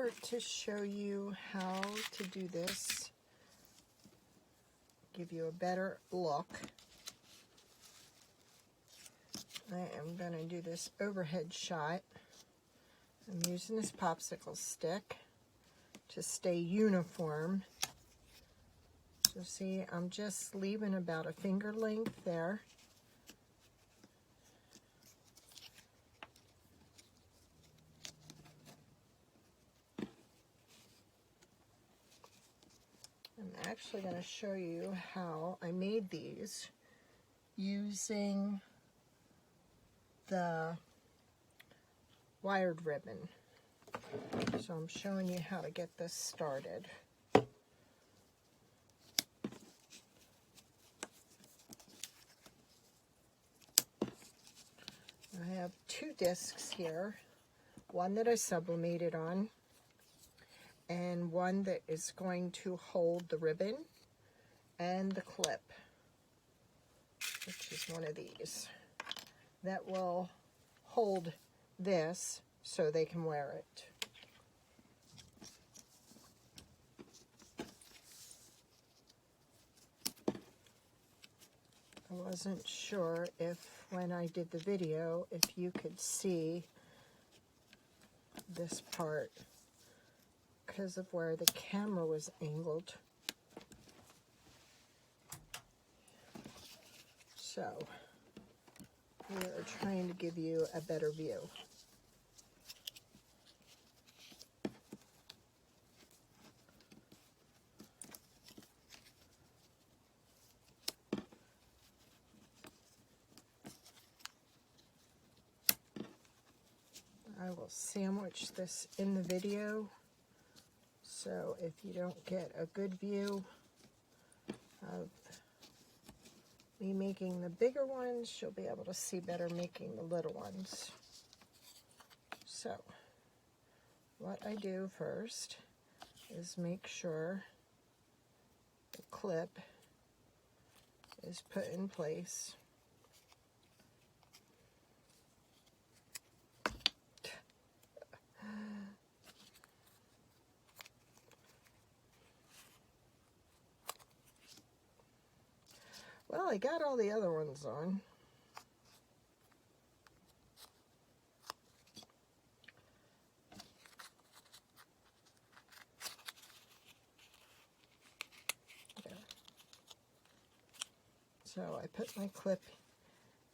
effort to show you how to do this, give you a better look, I am going to do this overhead shot. I'm using this popsicle stick to stay uniform. So see, I'm just leaving about a finger length there. I'm actually going to show you how I made these using the wired ribbon. So I'm showing you how to get this started. I have two discs here, one that I sublimated on, and one that is going to hold the ribbon and the clip, which is one of these, that will hold this so they can wear it. I wasn't sure if when I did the video if you could see this part because of where the camera was angled. So we are trying to give you a better view. I will sandwich this in the video, so if you don't get a good view of me making the bigger ones, you'll be able to see better making the little ones. So what I do first is make sure the clip is put in place. Well, I got all the other ones on. There. So I put my clip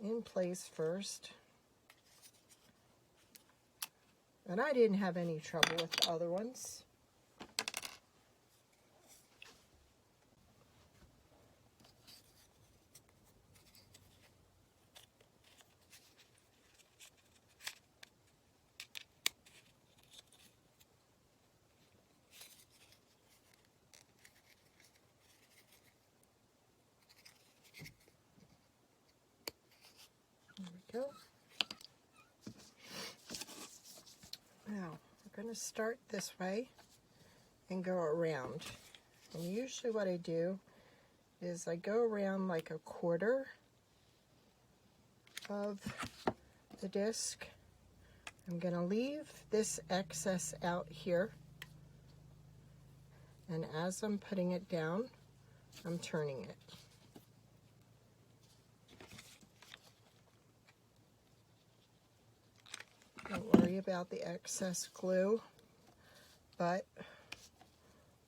in place first. And I didn't have any trouble with the other ones. There we go. Now, we're going to start this way and go around. And usually what I do is I go around like a quarter of the disc. I'm going to leave this excess out here. And as I'm putting it down, I'm turning it. Don't worry about the excess glue, but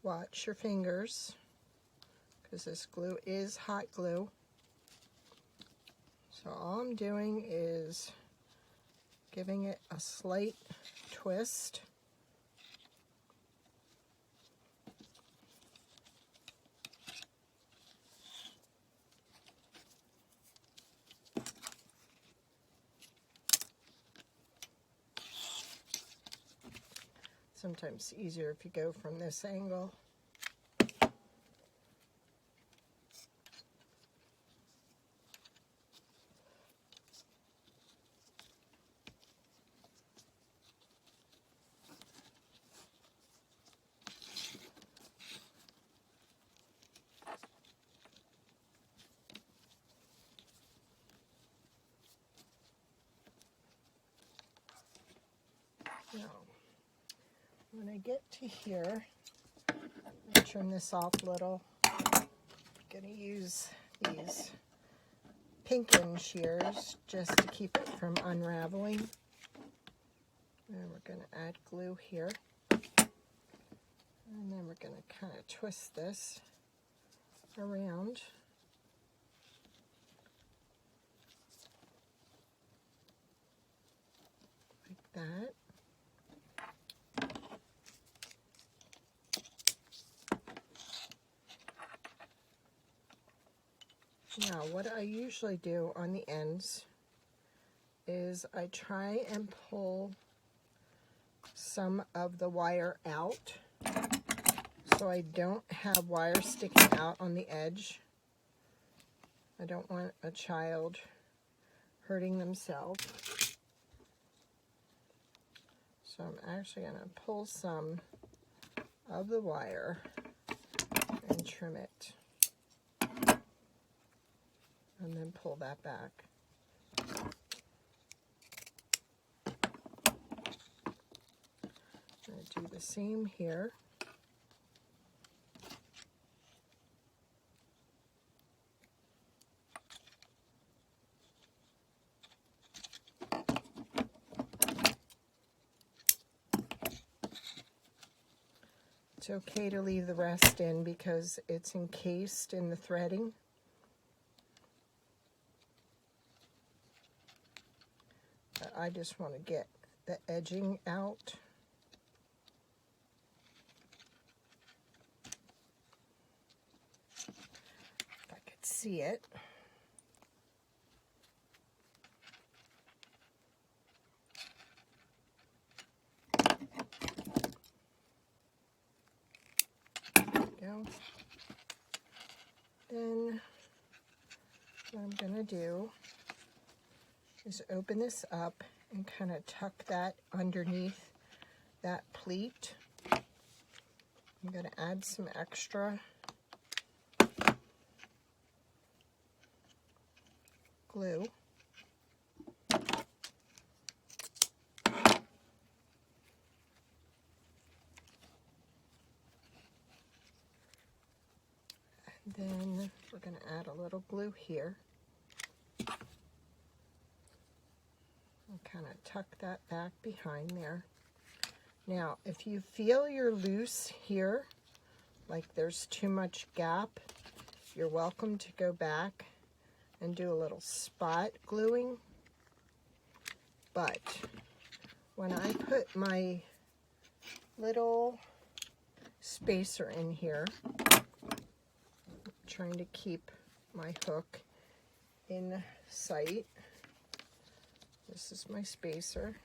watch your fingers because this glue is hot glue. So all I'm doing is giving it a slight twist. Sometimes easier if you go from this angle. Now, I'm going I get to here, I'll turn this off a little. I'm going to use these pinkin shears just to keep it from unraveling. And we're going to add glue here. And then we're going to kind of twist this around. Like that. Now, what I usually do on the ends is I try and pull some of the wire out so I don't have wire sticking out on the edge. I don't want a child hurting themselves. So I'm actually going to pull some of the wire and trim it. And then pull that back. I do the same here. It's okay to leave the rest in because it's encased in the threading. But I just want to get the edging out. If I could see it. Go. Then what I'm going to do is open this up and kind of tuck that underneath that pleat. I'm going to add some extra glue. Then we're going to add a little glue here. And kind of tuck that back behind there. Now, if you feel you're loose here, like there's too much gap, you're welcome to go back and do a little spot gluing. But when I put my little spacer in here, trying to keep my hook in sight. This is my spacer.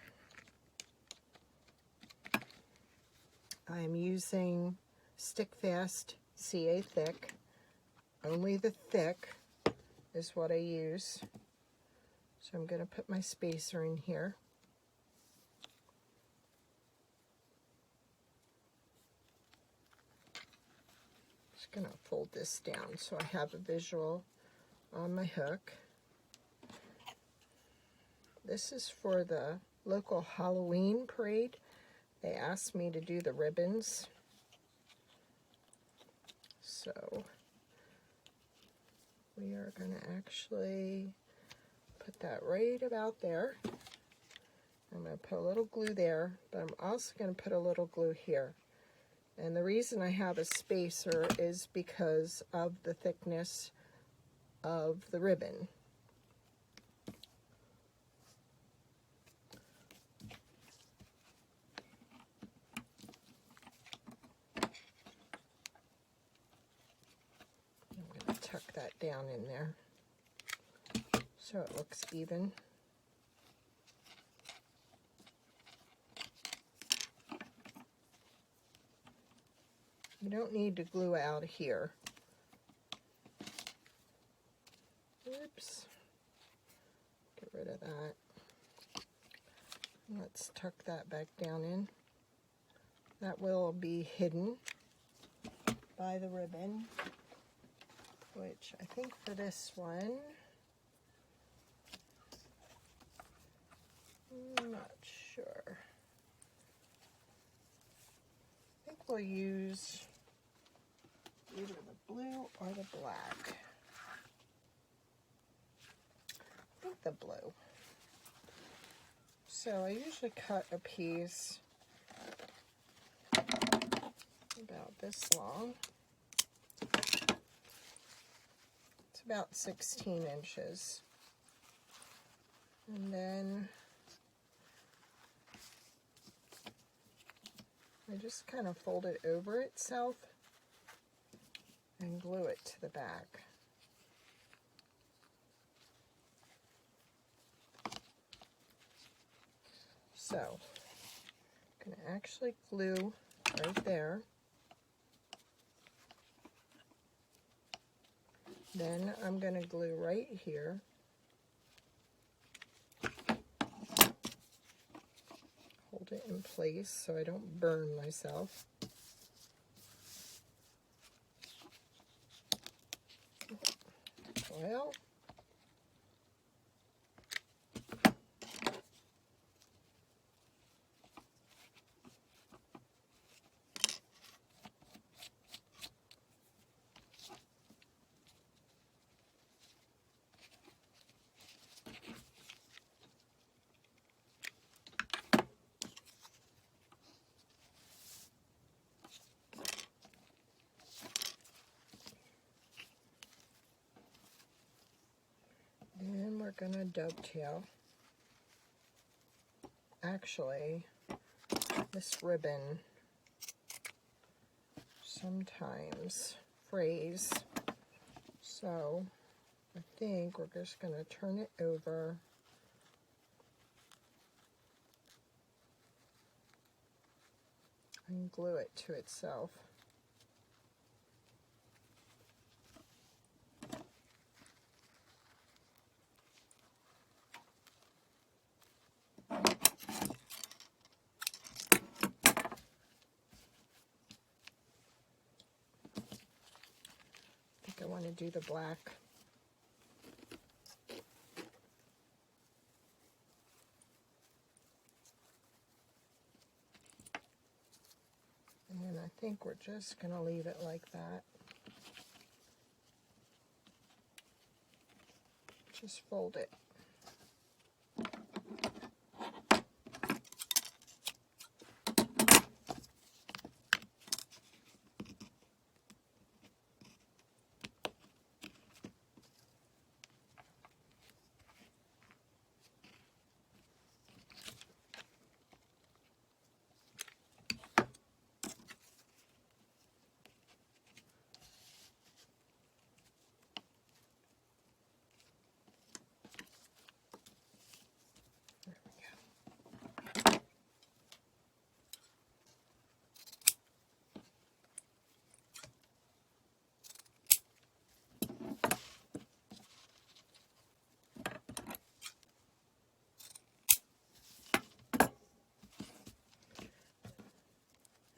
I am using Stick Fast CA Thick. Only the thick is what I use. So I'm going to put my spacer in here. Going to fold this down so I have a visual on my hook. This is for the local Halloween parade. They asked me to do the ribbons. So we are going to actually put that right about there. I'm going to put a little glue there, but I'm also going to put a little glue here. And the reason I have a spacer is because of the thickness of the ribbon. I'm going to tuck that down in there so it looks even. You don't need to glue out here. Oops. Get rid of that. Let's tuck that back down in. That will be hidden by the ribbon, which I think for this one, I'm not sure. we'll use either the blue or the black. I think the blue. So I usually cut a piece about this long. It's about 16 inches. And then I just kind of fold it over itself and glue it to the back. So, I'm going to actually glue right there. Then I'm going to glue right here. Hold it in place so I don't burn myself. Well, then we're going to dovetail. Actually, this ribbon sometimes frays, so I think we're just going to turn it over and glue it to itself. I want to do the black. And I think we're just going to leave it like that. Just fold it.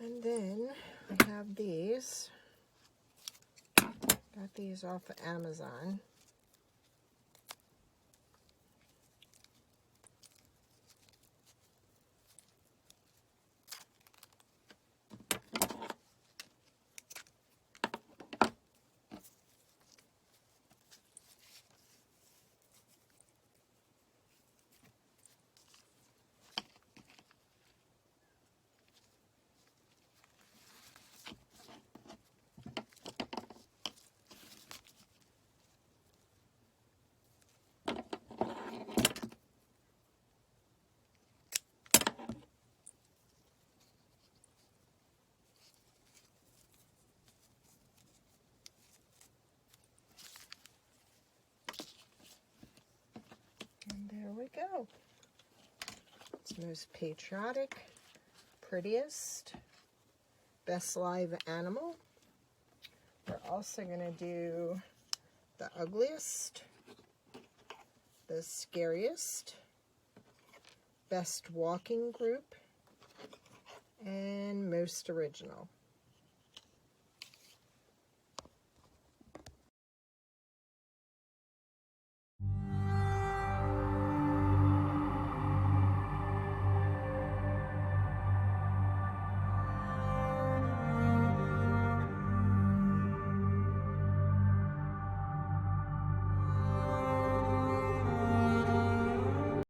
And then I have these. Got these off of Amazon. And there we go. It's the most patriotic, prettiest, best live animal. We're also going to do the ugliest, the scariest, best walking group, and most original.